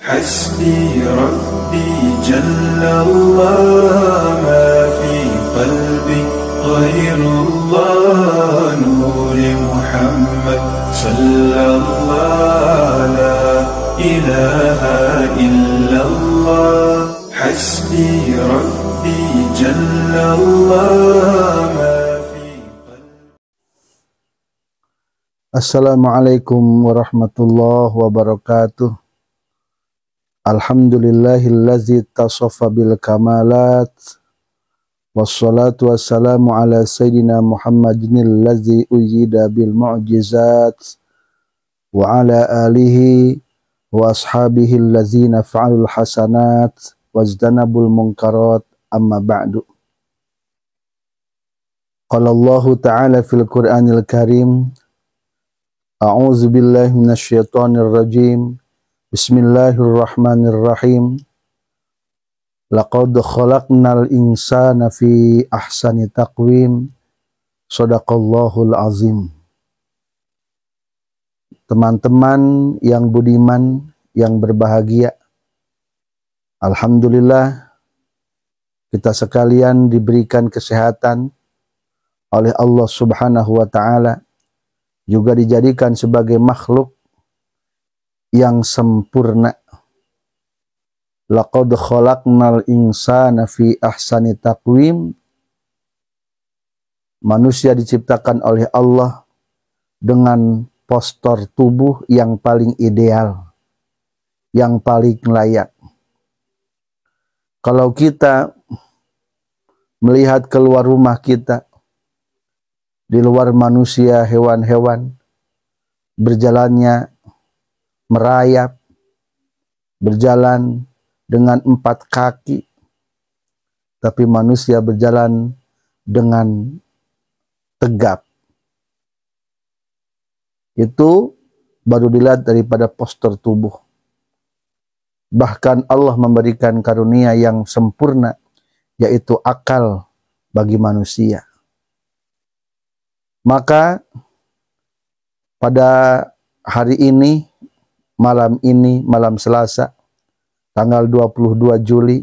حسبي ربي جل الله ما في قلبي غير الله نور محمد صلى الله لا إله إلا الله حسبي ربي جل الله ما في قلبي. Assalamualaikum warahmatullahi wabarakatuh. Alhamdulillahillazi tasaffa bil kamalat, wassalatu wassalamu ala sayyidina Muhammadinil ladzi uyyida bil mu'jizat, wa ala alihi wa ashabihi allazina fa'alul hasanat wajtanabul munkarat, amma ba'du. Qala Allahu ta'ala fil Qur'anil Karim, a'udzu billahi minasyaitonir rajim. Bismillahirrahmanirrahim. Laqad khalaqnal insana fi ahsani taqwim. Shadaqallahul azim. Teman-teman yang budiman, yang berbahagia, alhamdulillah kita sekalian diberikan kesehatan oleh Allah Subhanahu wa taala, juga dijadikan sebagai makhluk yang sempurna. Laqad khalaqnal insana fi ahsani taqwim. Manusia diciptakan oleh Allah dengan postur tubuh yang paling ideal, yang paling layak. Kalau kita melihat keluar rumah kita, di luar manusia, hewan-hewan berjalannya merayap, berjalan dengan 4 kaki, tapi manusia berjalan dengan tegap. Itu baru dilihat daripada postur tubuh. Bahkan Allah memberikan karunia yang sempurna, yaitu akal bagi manusia. Maka pada hari ini, malam ini, malam Selasa, tanggal 22 Juli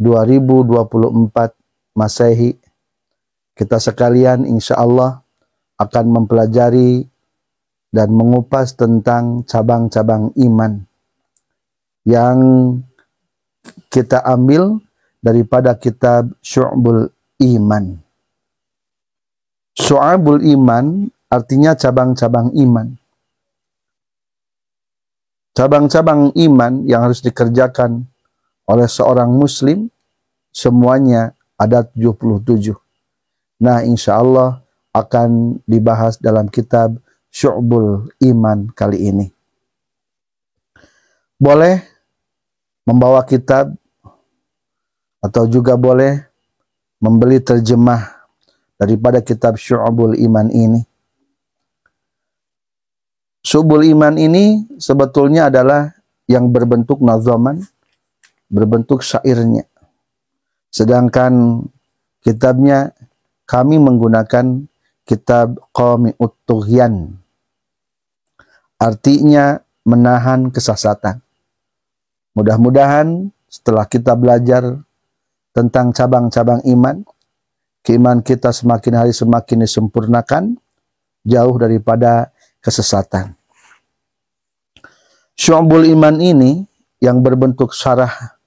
2024 Masehi, kita sekalian insya Allah akan mempelajari dan mengupas tentang cabang-cabang iman yang kita ambil daripada kitab Syu'bul Iman. Syu'abul Iman artinya cabang-cabang iman. Cabang-cabang iman yang harus dikerjakan oleh seorang muslim semuanya ada 77. Nah, insya Allah akan dibahas dalam kitab Syu'bul Iman kali ini. Boleh membawa kitab atau juga boleh membeli terjemah daripada kitab Syu'bul Iman ini. Syu'bul Iman ini sebetulnya adalah yang berbentuk nazaman, berbentuk syairnya. Sedangkan kitabnya kami menggunakan kitab Qami'ut Tughyan. Artinya menahan kesesatan. Mudah-mudahan setelah kita belajar tentang cabang-cabang iman, keimanan kita semakin hari semakin disempurnakan, jauh daripada kesesatan. Syu'bul Iman ini yang berbentuk syarah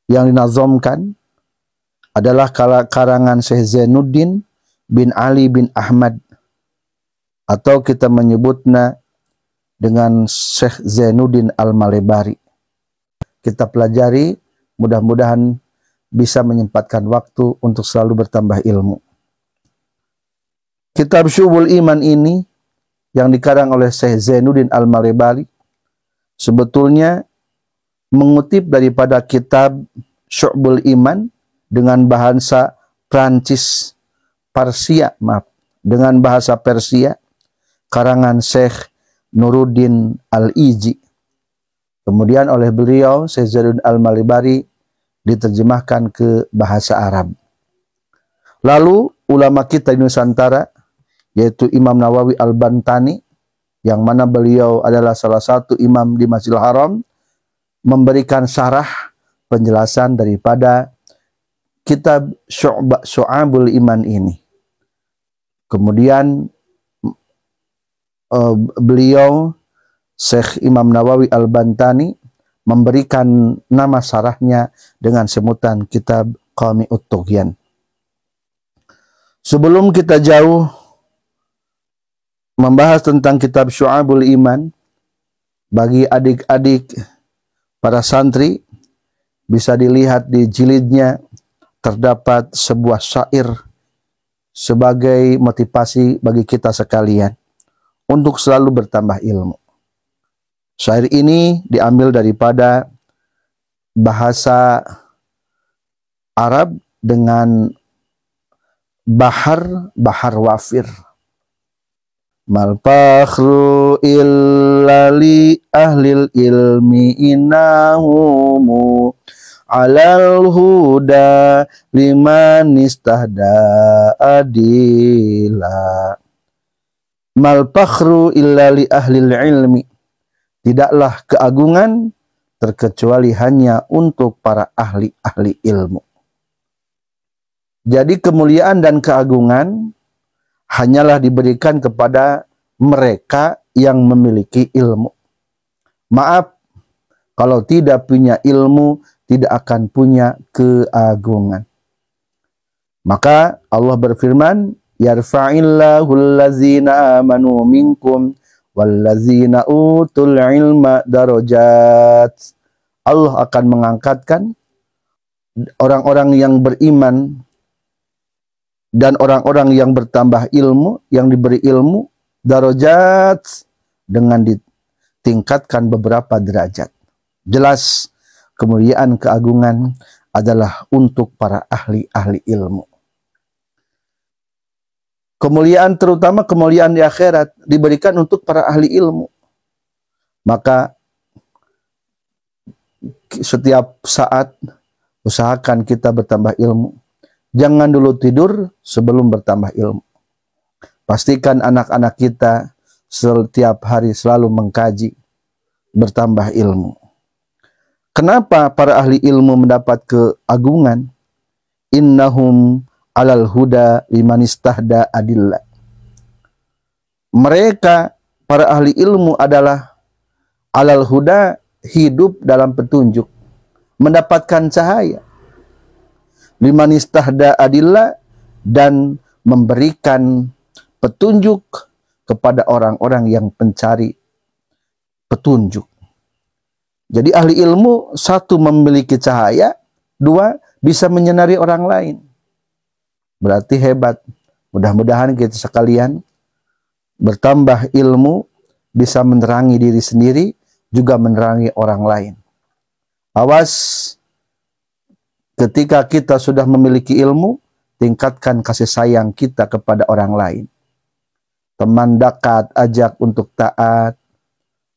yang dinazamkan adalah karangan Syekh Zainuddin bin Ali bin Ahmad, atau kita menyebutnya dengan Syekh Zainuddin Al-Malebari. Kita pelajari, mudah-mudahan bisa menyempatkan waktu untuk selalu bertambah ilmu. Kitab Syu'bul Iman ini yang dikarang oleh Syekh Zainuddin Al-Malebari sebetulnya mengutip daripada kitab Syu'bul Iman dengan bahasa dengan bahasa Persia, karangan Syekh Nuruddin Al-Iji. Kemudian oleh beliau Syekh Zainuddin Al-Malebari diterjemahkan ke bahasa Arab. Lalu ulama kita di Nusantara, yaitu Imam Nawawi Al-Bantani, yang mana beliau adalah salah satu imam di Masjidil Haram, memberikan syarah penjelasan daripada kitab Syu'abul Iman ini. Kemudian beliau Syekh Imam Nawawi Al-Bantani memberikan nama syarahnya dengan sebutan kitab Qami'ut Tughyan. Sebelum kita jauh membahas tentang kitab Syu'abul Iman, bagi adik-adik para santri bisa dilihat di jilidnya terdapat sebuah syair sebagai motivasi bagi kita sekalian untuk selalu bertambah ilmu. Syair ini diambil daripada bahasa Arab dengan bahar wafir. Mal fakhru illa li ahlil ilmi innahumu alal huda liman istahda adila. Mal fakhru illa li ahlil ilmi. Tidaklah keagungan terkecuali hanya untuk para ahli-ahli ilmu. Jadi kemuliaan dan keagungan hanyalah diberikan kepada mereka yang memiliki ilmu. Maaf, kalau tidak punya ilmu, tidak akan punya keagungan. Maka Allah berfirman, yarfa'illahu allazina amanu minkum wallazina utul ilma darajat. Allah akan mengangkatkan orang-orang yang beriman dan orang-orang yang bertambah ilmu, yang diberi ilmu, darajat, dengan ditingkatkan beberapa derajat. Jelas kemuliaan keagungan adalah untuk para ahli-ahli ilmu. Kemuliaan, terutama kemuliaan di akhirat, diberikan untuk para ahli ilmu. Maka setiap saat usahakan kita bertambah ilmu. Jangan dulu tidur sebelum bertambah ilmu. Pastikan anak-anak kita setiap hari selalu mengkaji, bertambah ilmu. Kenapa para ahli ilmu mendapat keagungan? Innahum alal huda liman istahda adillah. Mereka, para ahli ilmu, adalah alal huda, hidup dalam petunjuk, mendapatkan cahaya. Liman istahda adillah, dan memberikan petunjuk kepada orang-orang yang mencari petunjuk. Jadi ahli ilmu, satu, memiliki cahaya, dua, bisa menyinari orang lain. Berarti hebat. Mudah-mudahan kita sekalian bertambah ilmu, bisa menerangi diri sendiri, juga menerangi orang lain. Awas, ketika kita sudah memiliki ilmu, tingkatkan kasih sayang kita kepada orang lain. Teman dekat ajak untuk taat,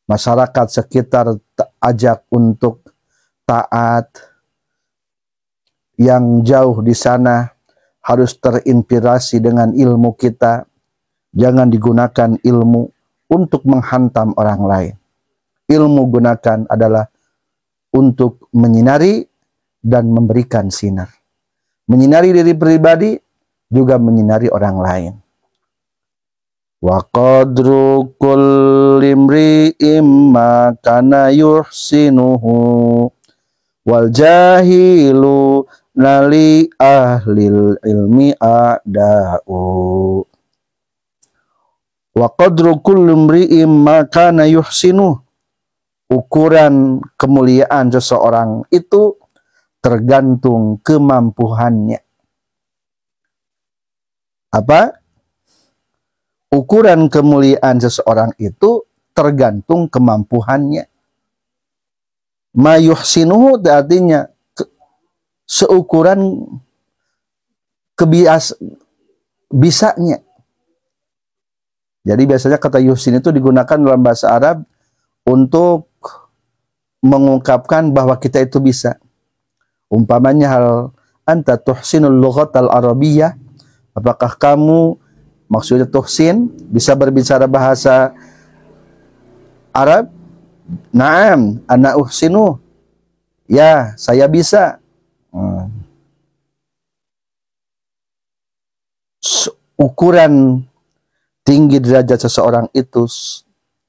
masyarakat sekitar ajak untuk taat. Yang jauh di sana harus terinspirasi dengan ilmu kita. Jangan digunakan ilmu untuk menghantam orang lain. Ilmu gunakan adalah untuk menyinari dan memberikan sinar. Menyinari diri pribadi, juga menyinari orang lain. Wa qadru kulli imri'in ma kana yuhsinuhu wal jahilu nali ahlil ilmi a'da'u. Wa qadru kulli imri'in ma kana yuhsinuhu. Ukuran kemuliaan seseorang itu tergantung kemampuannya. Apa? Ukuran kemuliaan seseorang itu tergantung kemampuannya. Ma yuhsinuhu artinya seukuran bisanya. Jadi biasanya kata yuhsin itu digunakan dalam bahasa Arab untuk mengungkapkan bahwa kita itu bisa. Umpamanya hal anta tuhsinul lughatal arabiyyah, apakah kamu, maksudnya tuhsin, bisa berbicara bahasa Arab? Naam, ana uhsinu. Ya, saya bisa. Ukuran tinggi derajat seseorang itu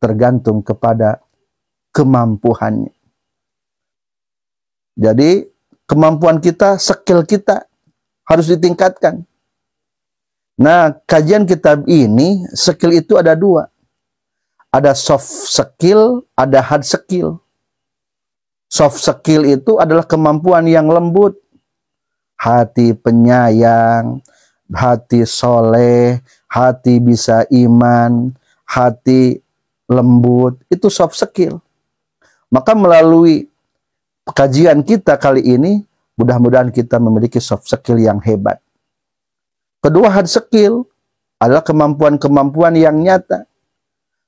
tergantung kepada kemampuannya. Jadi kemampuan kita, skill kita harus ditingkatkan. Nah, kajian kitab ini, skill itu ada dua. Ada soft skill, ada hard skill. Soft skill itu adalah kemampuan yang lembut. Hati penyayang, hati soleh, hati bisa iman, hati lembut. Itu soft skill. Maka melalui kajian kita kali ini, mudah-mudahan kita memiliki soft skill yang hebat. Kedua, hard skill adalah kemampuan-kemampuan yang nyata.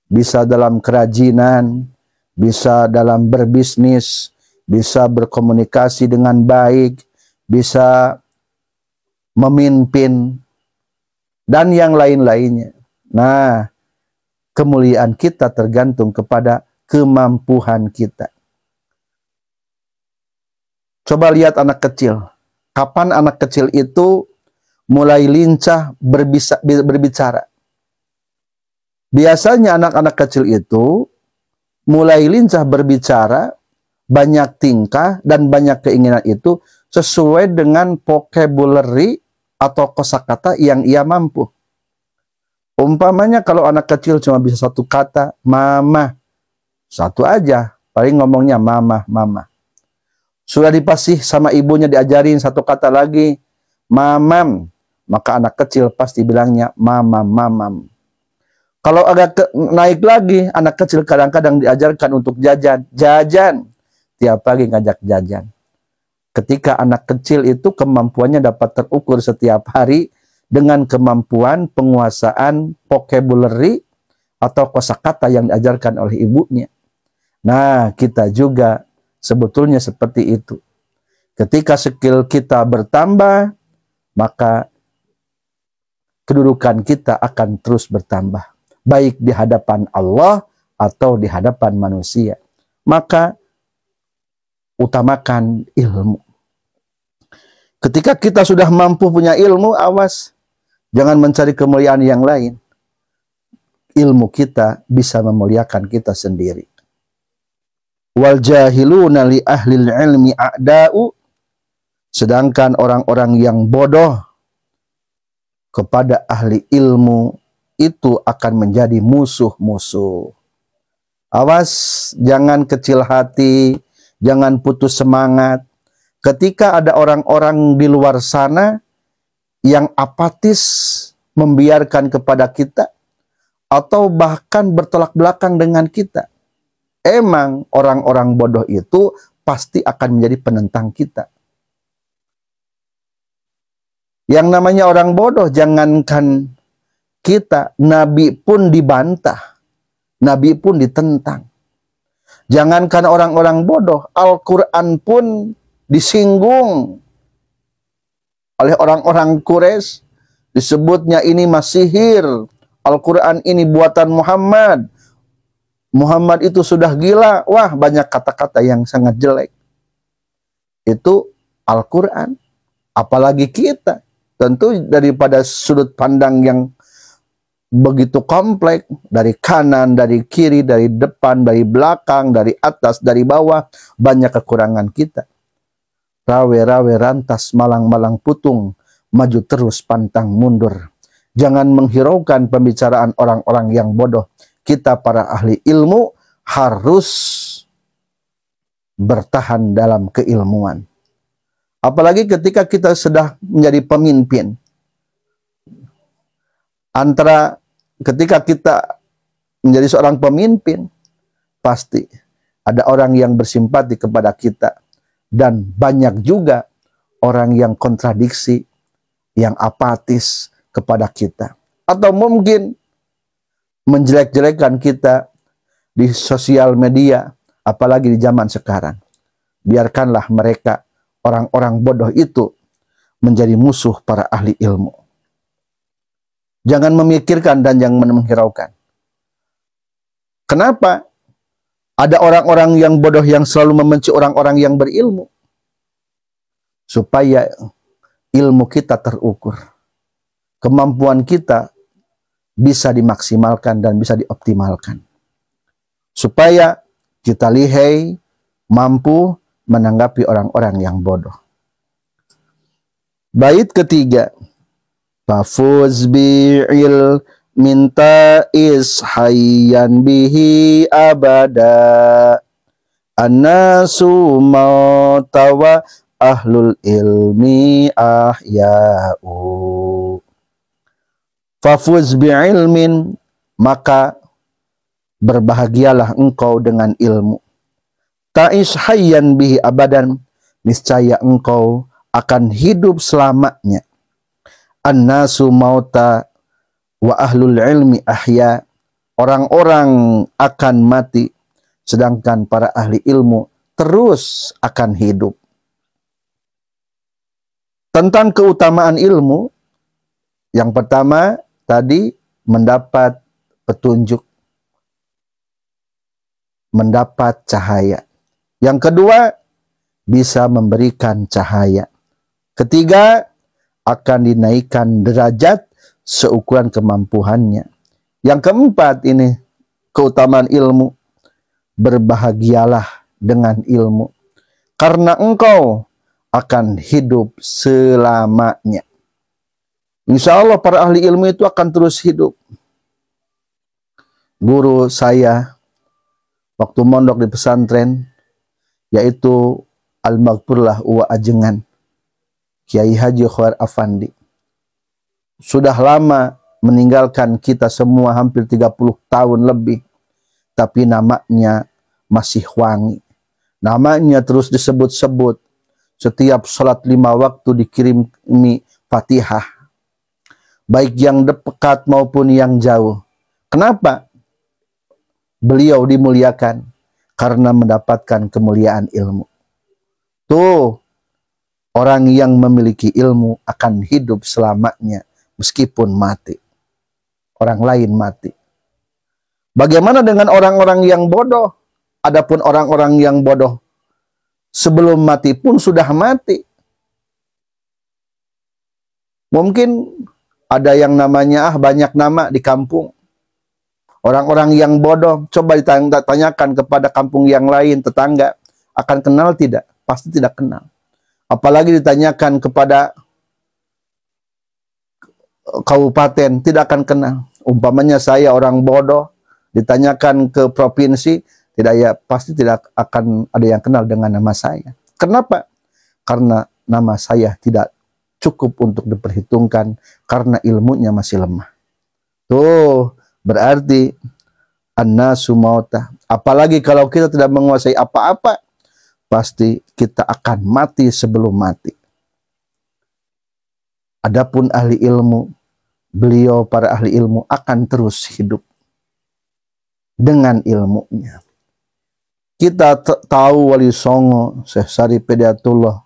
Bisa dalam kerajinan, bisa dalam berbisnis, bisa berkomunikasi dengan baik, bisa memimpin, dan yang lain-lainnya. Nah, kemuliaan kita tergantung kepada kemampuan kita. Coba lihat anak kecil. Kapan anak kecil itu mulai lincah berbicara? Biasanya anak-anak kecil itu mulai lincah berbicara, banyak tingkah, dan banyak keinginan itu sesuai dengan vocabulary atau kosakata yang ia mampu. Umpamanya kalau anak kecil cuma bisa satu kata, mama. Satu aja, paling ngomongnya mama, mama. Sudah dipasih sama ibunya diajarin satu kata lagi, mamam. Maka anak kecil pasti bilangnya mamam, mamam. Kalau agak naik lagi, anak kecil kadang-kadang diajarkan untuk jajan. Jajan. Tiap pagi ngajak jajan. Ketika anak kecil itu kemampuannya dapat terukur setiap hari dengan kemampuan penguasaan vocabulary atau kosakata yang diajarkan oleh ibunya. Nah, kita juga sebetulnya seperti itu. Ketika skill kita bertambah, maka kedudukan kita akan terus bertambah, baik di hadapan Allah atau di hadapan manusia. Maka utamakan ilmu. Ketika kita sudah mampu punya ilmu, awas, jangan mencari kemuliaan yang lain. Ilmu kita bisa memuliakan kita sendiri. Wal jahiluna li ahlil ilmi a'da'u. Sedangkan orang-orang yang bodoh kepada ahli ilmu itu akan menjadi musuh-musuh. Awas, jangan kecil hati, jangan putus semangat. Ketika ada orang-orang di luar sana yang apatis membiarkan kepada kita atau bahkan bertolak belakang dengan kita, emang orang-orang bodoh itu pasti akan menjadi penentang kita. Yang namanya orang bodoh, jangankan kita, Nabi pun dibantah, Nabi pun ditentang. Jangankan orang-orang bodoh, Al-Quran pun disinggung oleh orang-orang Quraisy. Disebutnya ini masihir, Al-Quran ini buatan Muhammad. Muhammad itu sudah gila. Wah, banyak kata-kata yang sangat jelek. Itu Al-Quran. Apalagi kita. Tentu daripada sudut pandang yang begitu kompleks, dari kanan, dari kiri, dari depan, dari belakang, dari atas, dari bawah, banyak kekurangan kita. Rawe-rawe rantas, malang-malang putung, maju terus pantang mundur. Jangan menghiraukan pembicaraan orang-orang yang bodoh. Kita para ahli ilmu harus bertahan dalam keilmuan. Apalagi ketika kita sudah menjadi pemimpin. Antara ketika kita menjadi seorang pemimpin, pasti ada orang yang bersimpati kepada kita. Dan banyak juga orang yang kontradiksi, yang apatis kepada kita. Atau mungkin menjelek-jelekan kita di sosial media, apalagi di zaman sekarang. Biarkanlah mereka, orang-orang bodoh itu, menjadi musuh para ahli ilmu. Jangan memikirkan dan jangan menghiraukan. Kenapa? Ada orang-orang yang bodoh yang selalu membenci orang-orang yang berilmu. Supaya ilmu kita terukur. Kemampuan kita bisa dimaksimalkan dan bisa dioptimalkan. Supaya kita lihai, mampu menanggapi orang-orang yang bodoh. Bait ketiga. Fafuz bi'il minta ishayyan bihi abada annasu mautawa ahlul ilmi ahya'u. Fafuz bi'ilmin, maka berbahagialah engkau dengan ilmu. Ta'ish hayyan bihi abadan, niscaya engkau akan hidup selamanya. Annasu mauta wa ahlul ilmi ahya, orang-orang akan mati sedangkan para ahli ilmu terus akan hidup. Tentang keutamaan ilmu, yang pertama tadi mendapat petunjuk, mendapat cahaya. Yang kedua bisa memberikan cahaya. Ketiga akan dinaikkan derajat seukuran kemampuannya. Yang keempat ini keutamaan ilmu, berbahagialah dengan ilmu karena engkau akan hidup selamanya. Insya Allah para ahli ilmu itu akan terus hidup. Guru saya waktu mondok di pesantren, yaitu Al-Maghfurlah Uwa Ajengan, Kiai Haji Khair Afandi, sudah lama meninggalkan kita semua, hampir 30 tahun lebih, tapi namanya masih wangi. Namanya terus disebut-sebut. Setiap sholat 5 waktu dikirimi Fatihah, baik yang dekat maupun yang jauh. Kenapa? Beliau dimuliakan karena mendapatkan kemuliaan ilmu. Tuh, orang yang memiliki ilmu akan hidup selamanya meskipun mati. Orang lain mati. Bagaimana dengan orang-orang yang bodoh? Adapun orang-orang yang bodoh sebelum mati pun sudah mati. Mungkin ada yang namanya banyak nama di kampung. Orang-orang yang bodoh, coba ditanyakan kepada kampung yang lain, tetangga, akan kenal tidak? Pasti tidak kenal. Apalagi ditanyakan kepada kabupaten, tidak akan kenal. Umpamanya saya orang bodoh, ditanyakan ke provinsi, tidak, ya pasti tidak akan ada yang kenal dengan nama saya. Kenapa? Karena nama saya tidak cukup untuk diperhitungkan karena ilmunya masih lemah. Tuh, berarti annasu mauta. Apalagi kalau kita tidak menguasai apa-apa, pasti kita akan mati sebelum mati. Adapun ahli ilmu, beliau para ahli ilmu akan terus hidup dengan ilmunya. Kita tahu Wali Songo, Syekh Sarip Hidayatullah,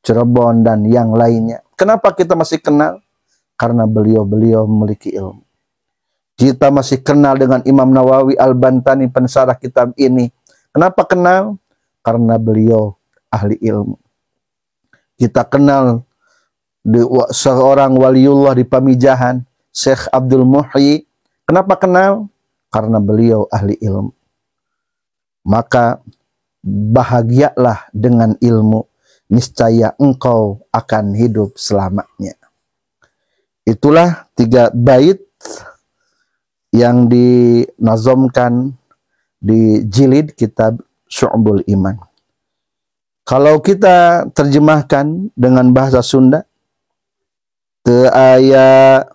Cirebon dan yang lainnya. Kenapa kita masih kenal? Karena beliau-beliau memiliki ilmu. Kita masih kenal dengan Imam Nawawi Al-Bantani pensarah kitab ini. Kenapa kenal? Karena beliau ahli ilmu. Kita kenal seorang waliullah di Pamijahan, Syekh Abdul Muhyi. Kenapa kenal? Karena beliau ahli ilmu. Maka bahagialah dengan ilmu, niscaya engkau akan hidup selamanya. Itulah 3 bait yang dinazomkan di jilid kitab Syu'bul Iman. Kalau kita terjemahkan dengan bahasa Sunda, teu aya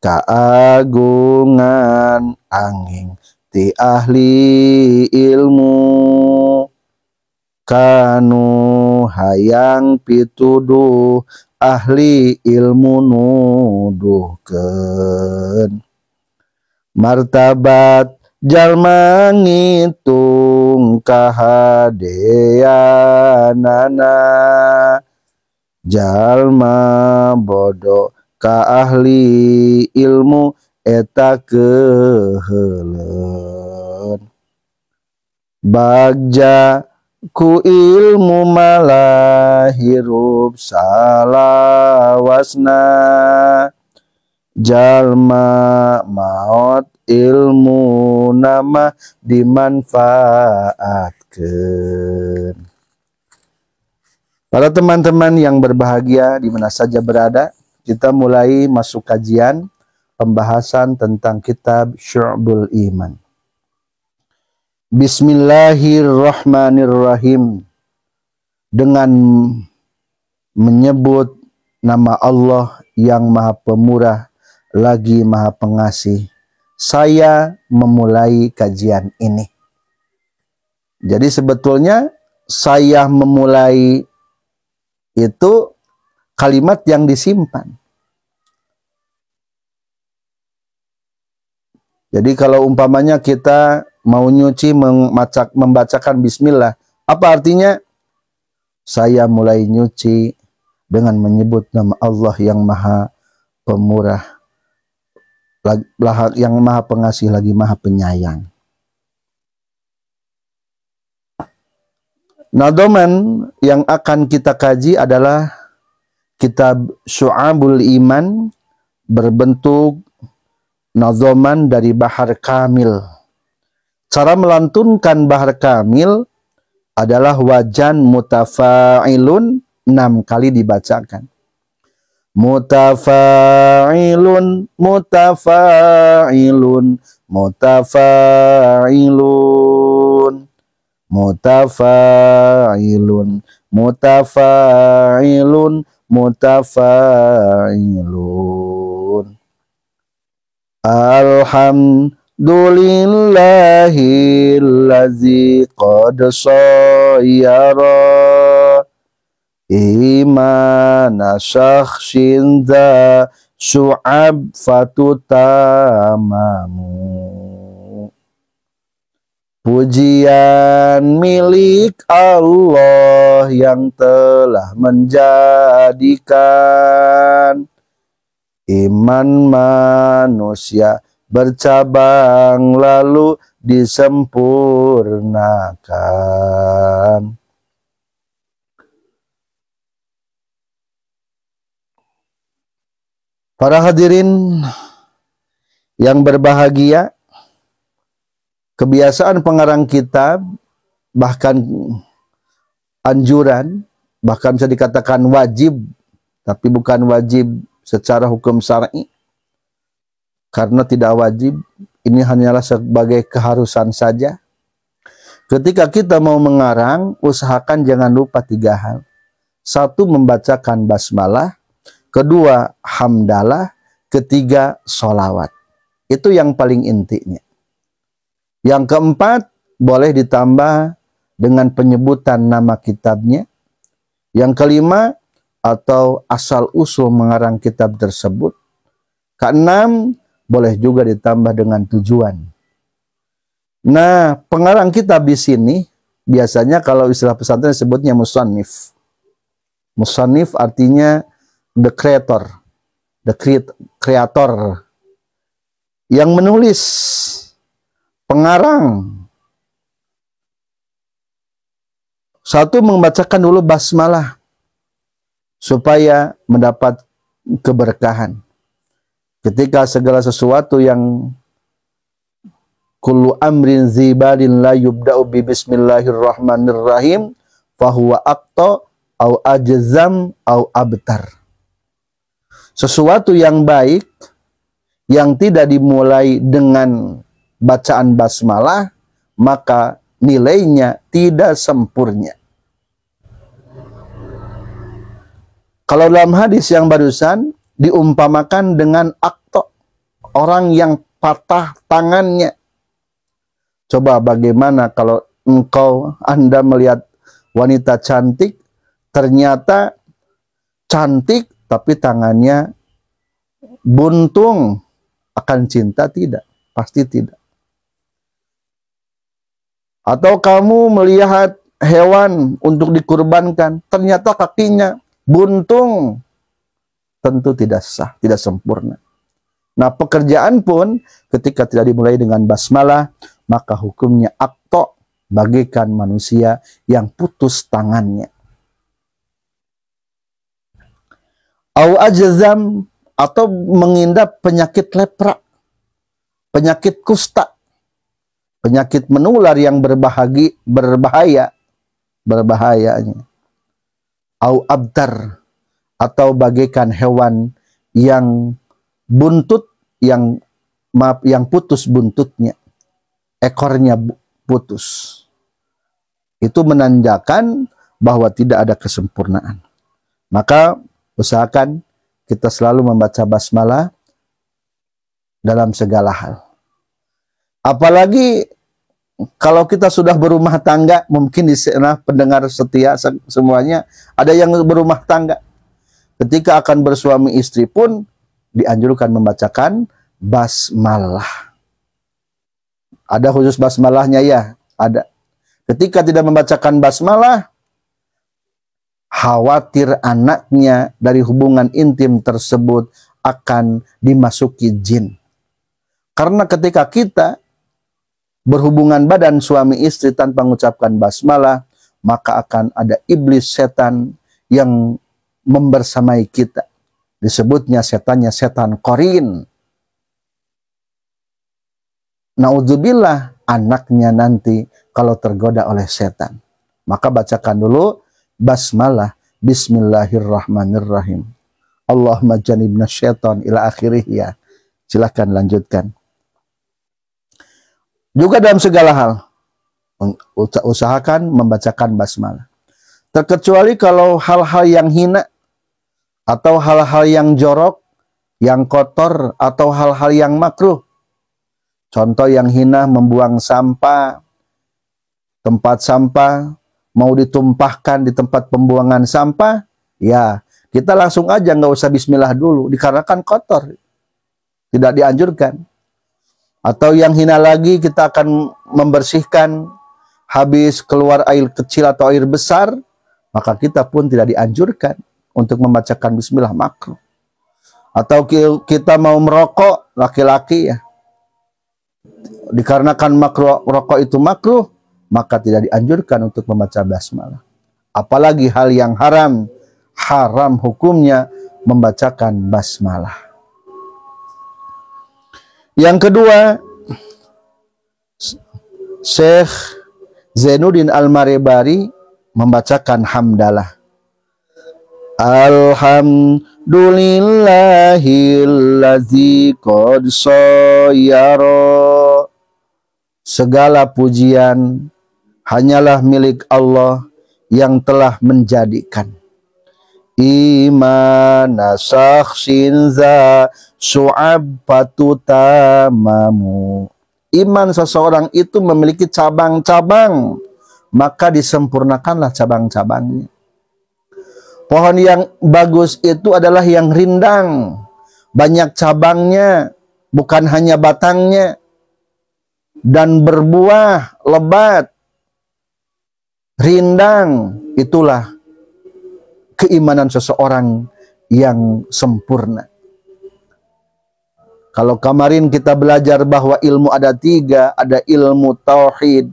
kaagungan angin ti ahli ilmu kanu hayang pituduh ahli ilmu nuduhkeun martabat jalma ngitung kahadeanana jalma bodoh ka ahli ilmu eta keheuleun. Bagja ku ilmu malah hirup salawasna, jalma maot ilmu nama dimanfaatkeun. Para teman-teman yang berbahagia di mana saja berada, kita mulai masuk kajian pembahasan tentang kitab Syu'bul Iman. Bismillahirrahmanirrahim. Dengan menyebut nama Allah yang Maha Pemurah lagi Maha Pengasih, saya memulai kajian ini. Jadi sebetulnya saya memulai itu kalimat yang disimpan. Jadi kalau umpamanya kita mau nyuci membacakan bismillah, apa artinya? Saya mulai nyuci dengan menyebut nama Allah yang Maha Pemurah, yang Maha Pengasih lagi Maha Penyayang. Nadoman yang akan kita kaji adalah kitab Syu'abul Iman, berbentuk nadoman dari Bahar Kamil. Cara melantunkan Bahar Kamil adalah wajan mutafa'ilun, 6 kali dibacakan. Mutafa'ilun, mutafa'ilun, mutafa'ilun, mutafa'ilun, mutafa'ilun, mutafa'ilun. Alhamdulillahillazi qad sayyara imana syakhsin dha syu'ab fatutamamu. Pujian milik Allah yang telah menjadikan iman manusia bercabang lalu disempurnakan. Para hadirin yang berbahagia, kebiasaan pengarang kitab, bahkan anjuran, bahkan bisa dikatakan wajib, tapi bukan wajib secara hukum syar'i, karena tidak wajib, ini hanyalah sebagai keharusan saja. Ketika kita mau mengarang, usahakan jangan lupa 3 hal. 1, membacakan basmalah. 2, hamdalah. 3, sholawat. Itu yang paling intinya. Yang keempat, boleh ditambah dengan penyebutan nama kitabnya. Yang kelima, atau asal-usul mengarang kitab tersebut. Keenam, boleh juga ditambah dengan tujuan. Nah, pengarang kitab di sini, biasanya kalau istilah pesantren disebutnya musannif. Musannif artinya the creator, kreator yang menulis, pengarang. 1, membacakan dulu basmalah supaya mendapat keberkahan. Ketika segala sesuatu yang kullu amrin zibalin la yubda'u bi bismillahirrahmanirrahim fahuwa aqta au ajzam au abtar. Sesuatu yang baik yang tidak dimulai dengan bacaan basmalah, maka nilainya tidak sempurna. Kalau dalam hadis yang barusan diumpamakan dengan akto, orang yang patah tangannya. Coba bagaimana kalau Anda melihat wanita cantik, ternyata cantik tapi tangannya buntung, akan cinta tidak? Pasti tidak. Atau kamu melihat hewan untuk dikurbankan, ternyata kakinya buntung, tentu tidak sah, tidak sempurna. Nah, pekerjaan pun ketika tidak dimulai dengan basmalah, maka hukumnya akto, bagaikan manusia yang putus tangannya. Au ajzam, atau mengidap penyakit lepra, penyakit kusta, penyakit menular yang berbahayanya. Au abtar, atau bagaikan hewan yang buntut, yang putus buntutnya, ekornya putus. Itu menandakan bahwa tidak ada kesempurnaan. Maka usahakan kita selalu membaca basmalah dalam segala hal. Apalagi kalau kita sudah berumah tangga, mungkin di sana pendengar setia semuanya ada yang berumah tangga. Ketika akan bersuami istri pun dianjurkan membacakan basmalah. Ada khusus basmalahnya ya, ada. Ketika tidak membacakan basmalah, khawatir anaknya dari hubungan intim tersebut akan dimasuki jin. Karena ketika kita berhubungan badan suami istri tanpa mengucapkan basmalah, maka akan ada iblis setan yang membersamai kita. Disebutnya setannya setan korin. Naudzubillah, anaknya nanti kalau tergoda oleh setan. Maka bacakan dulu basmalah, bismillahirrahmanirrahim. Allahumma janibna syaitan ila akhirih ya. Silahkan lanjutkan. Juga dalam segala hal, usahakan membacakan basmalah. Terkecuali kalau hal-hal yang hina, atau hal-hal yang jorok, yang kotor, atau hal-hal yang makruh. Contoh yang hina, membuang sampah, tempat sampah, mau ditumpahkan di tempat pembuangan sampah, ya kita langsung aja, nggak usah bismillah dulu, dikarenakan kotor. Tidak dianjurkan. Atau yang hina lagi, kita akan membersihkan, habis keluar air kecil atau air besar, maka kita pun tidak dianjurkan untuk membacakan bismillah, makruh. Atau kita mau merokok, laki-laki ya, dikarenakan makruh, rokok itu makruh, maka tidak dianjurkan untuk membaca basmalah. Apalagi hal yang haram, haram hukumnya membacakan basmalah. Yang kedua, Syekh Zainuddin Al-Marebari membacakan hamdalah. Alhamdulillahillazi qad sayyara. Segala pujian hanyalah milik Allah yang telah menjadikan imana syakhsin za su'abbatu tamamu. Iman seseorang itu memiliki cabang-cabang, maka disempurnakanlah cabang-cabangnya. Pohon yang bagus itu adalah yang rindang, banyak cabangnya, bukan hanya batangnya, dan berbuah lebat, rindang. Itulah keimanan seseorang yang sempurna. Kalau kemarin kita belajar bahwa ilmu ada tiga, ada ilmu tauhid,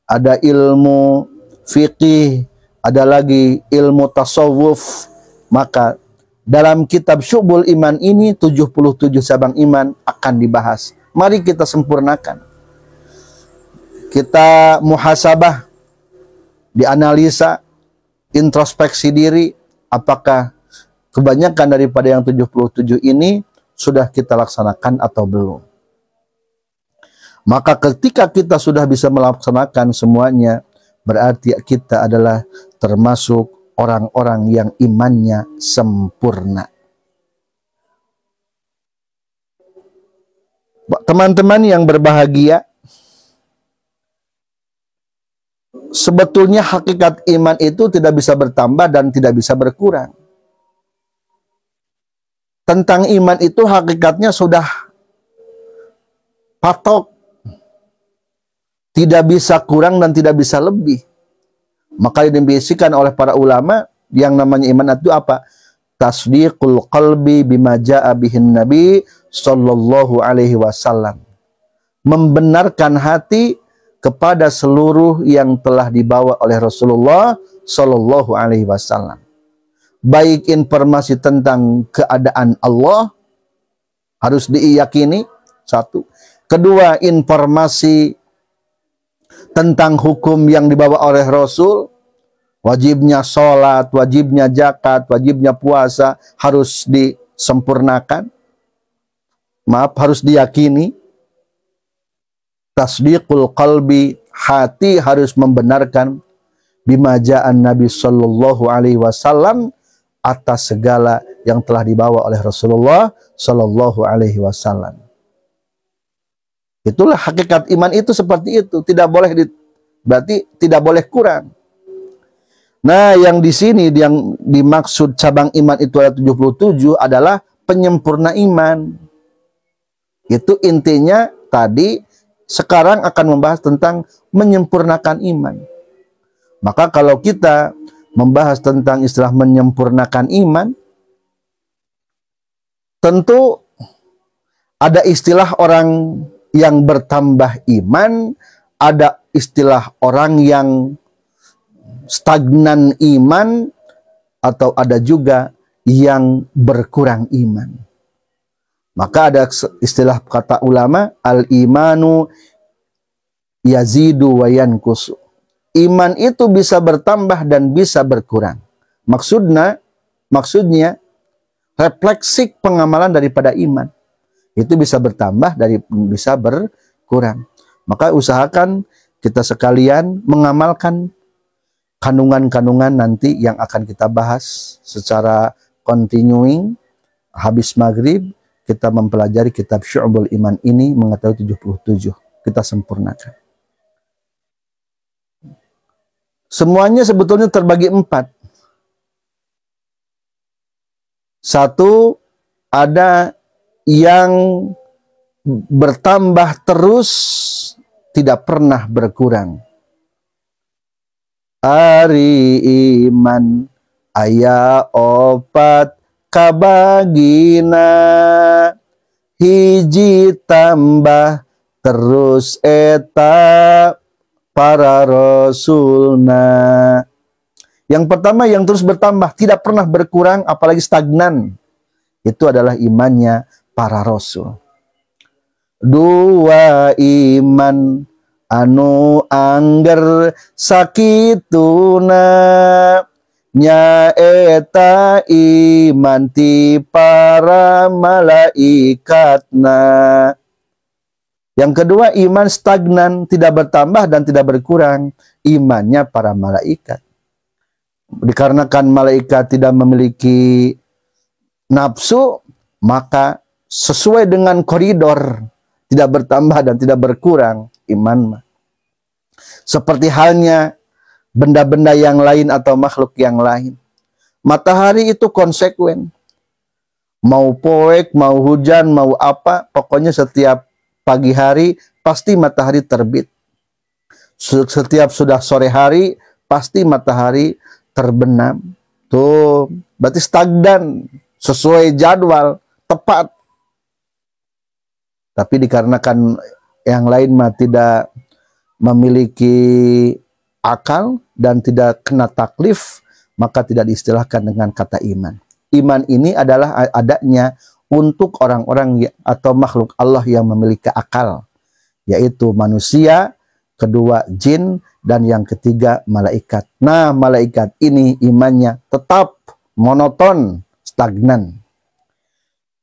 ada ilmu fiqih, ada lagi ilmu tasawuf, maka dalam kitab Syu'bul Iman ini 77 cabang iman akan dibahas. Mari kita sempurnakan. Kita muhasabah, dianalisa, introspeksi diri, apakah kebanyakan daripada yang 77 ini sudah kita laksanakan atau belum. Maka ketika kita sudah bisa melaksanakan semuanya, berarti kita adalah termasuk orang-orang yang imannya sempurna. Teman-teman yang berbahagia, sebetulnya hakikat iman itu tidak bisa bertambah dan tidak bisa berkurang. Tentang iman itu hakikatnya sudah patok. Tidak bisa kurang dan tidak bisa lebih. Maka dibisikkan oleh para ulama, yang namanya iman itu apa? tasdiqul qalbi bima jaa bihin nabi sallallahu alaihi wasallam. Membenarkan hati kepada seluruh yang telah dibawa oleh Rasulullah sallallahu alaihi wasallam. Baik informasi tentang keadaan Allah harus diyakini, satu. Kedua, informasi tentang hukum yang dibawa oleh Rasul, wajibnya sholat, wajibnya zakat, wajibnya puasa harus disempurnakan. Maaf, harus diyakini. Tasdiqul qalbi, hati harus membenarkan bima ja'an Nabi sallallahu alaihi wasallam, atas segala yang telah dibawa oleh Rasulullah sallallahu alaihi wasallam. Itulah hakikat iman itu, seperti itu. Tidak boleh berarti tidak boleh kurang. Nah, yang di sini yang dimaksud cabang iman itu ada 77 adalah penyempurna iman. Itu intinya tadi. Sekarang akan membahas tentang menyempurnakan iman. Maka kalau kita membahas tentang istilah menyempurnakan iman, tentu ada istilah orang yang bertambah iman, ada istilah orang yang stagnan iman, atau ada juga yang berkurang iman. Maka ada istilah kata ulama, al-imanu yazidu wa yankusu. Iman itu bisa bertambah dan bisa berkurang. Maksudnya refleksi pengamalan daripada iman. Itu bisa bertambah dari bisa berkurang. Maka usahakan kita sekalian mengamalkan kandungan-kandungan nanti yang akan kita bahas secara continuing. Habis maghrib kita mempelajari kitab Syu'bul Iman ini, mengetahui 77. Kita sempurnakan. Semuanya sebetulnya terbagi 4. Satu, ada yang bertambah terus, tidak pernah berkurang. Ari iman aya opat kabagina, hiji tambah terus eta para rasulna. Yang pertama yang terus bertambah, tidak pernah berkurang, apalagi stagnan, itu adalah imannya para rasul. Dua, iman anu angger sakituna, nyaeta iman ti para malaikatna. Yang kedua, iman stagnan, tidak bertambah dan tidak berkurang, imannya para malaikat. Dikarenakan malaikat tidak memiliki nafsu, maka sesuai dengan koridor, tidak bertambah dan tidak berkurang iman. Seperti halnya benda-benda yang lain atau makhluk yang lain. Matahari itu konsekuen. Mau poek, mau hujan, mau apa, pokoknya setiap pagi hari pasti matahari terbit. Setiap sudah sore hari pasti matahari terbenam. Tuh, berarti stagnan, sesuai jadwal, tepat. Tapi dikarenakan yang lain mah tidak memiliki akal dan tidak kena taklif, maka tidak diistilahkan dengan kata iman. Iman ini adalah adanya untuk orang-orang atau makhluk Allah yang memiliki akal, yaitu manusia, kedua jin, dan yang ketiga malaikat. Nah, malaikat ini imannya tetap monoton, stagnan.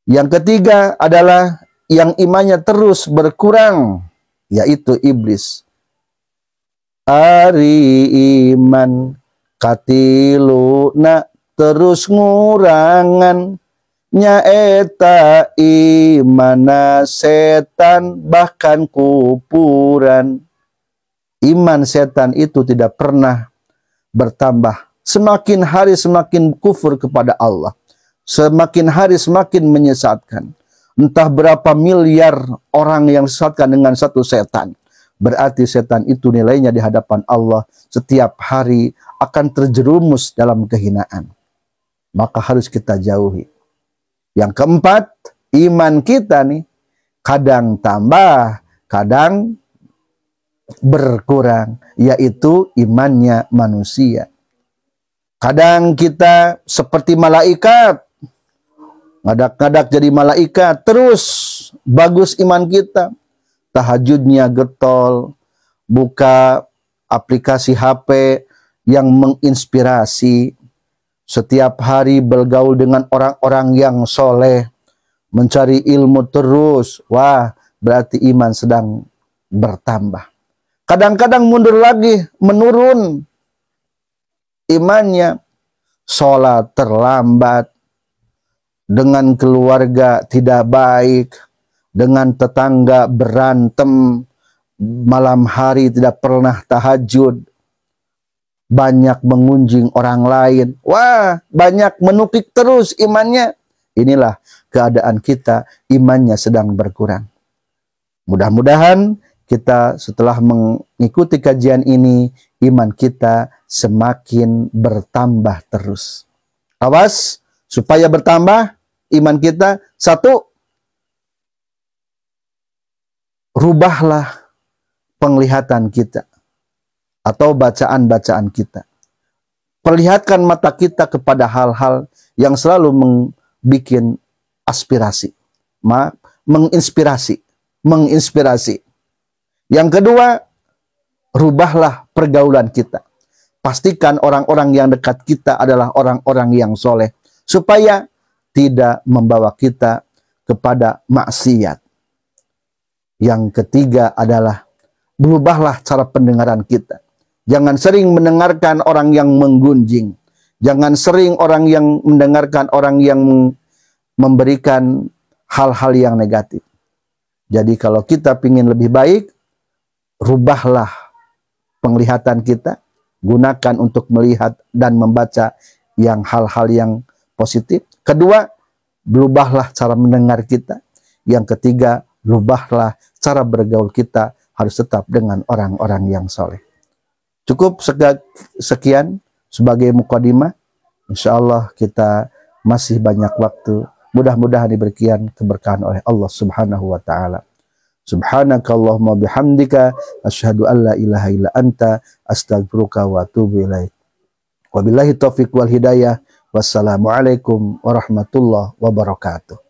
Yang ketiga adalah yang imannya terus berkurang, yaitu iblis. Ari iman katiluna terus ngurangan, nyaeta imana setan bahkan kupuran. Iman setan itu tidak pernah bertambah. Semakin hari semakin kufur kepada Allah. Semakin hari semakin menyesatkan. Entah berapa miliar orang yang disesatkan dengan satu setan. Berarti setan itu nilainya di hadapan Allah setiap hari akan terjerumus dalam kehinaan. maka harus kita jauhi. Yang keempat, iman kita nih kadang tambah, kadang berkurang, yaitu imannya manusia. Kadang kita seperti malaikat, ngadak-ngadak jadi malaikat, terus bagus iman kita, tahajudnya getol, buka aplikasi HP yang menginspirasi, setiap hari bergaul dengan orang-orang yang soleh, mencari ilmu terus, wah berarti iman sedang bertambah. Kadang-kadang mundur lagi, menurun imannya, sholat terlambat, dengan keluarga tidak baik, dengan tetangga berantem, malam hari tidak pernah tahajud, banyak mengunjing orang lain, wah banyak menukik terus imannya. Inilah keadaan kita, imannya sedang berkurang. Mudah-mudahan kita setelah mengikuti kajian ini, iman kita semakin bertambah terus. Awas, supaya bertambah iman kita, satu, rubahlah penglihatan kita atau bacaan-bacaan kita. Perlihatkan mata kita kepada hal-hal yang selalu membuat aspirasi, menginspirasi. Yang kedua, rubahlah pergaulan kita. Pastikan orang-orang yang dekat kita adalah orang-orang yang soleh, supaya tidak membawa kita kepada maksiat. Yang ketiga adalah berubahlah cara pendengaran kita. Jangan sering mendengarkan orang yang menggunjing. Jangan sering orang yang mendengarkan orang yang memberikan hal-hal yang negatif. Jadi kalau kita ingin lebih baik, rubahlah penglihatan kita. Gunakan untuk melihat dan membaca yang hal-hal yang positif. Kedua, berubahlah cara mendengar kita. Yang ketiga, berubahlah cara bergaul kita, harus tetap dengan orang-orang yang soleh. Cukup sekian sebagai mukadimah. Insya Allah kita masih banyak waktu. Mudah-mudahan diberikan keberkahan oleh Allah Subhanahu wa Ta'ala. Subhanakallahumma bihamdika asyhadu an la ilaha illa anta astaghfiruka wa atubu ilaik. Wabillahi taufiq wal hidayah. Wassalamualaikum warahmatullahi wabarakatuh.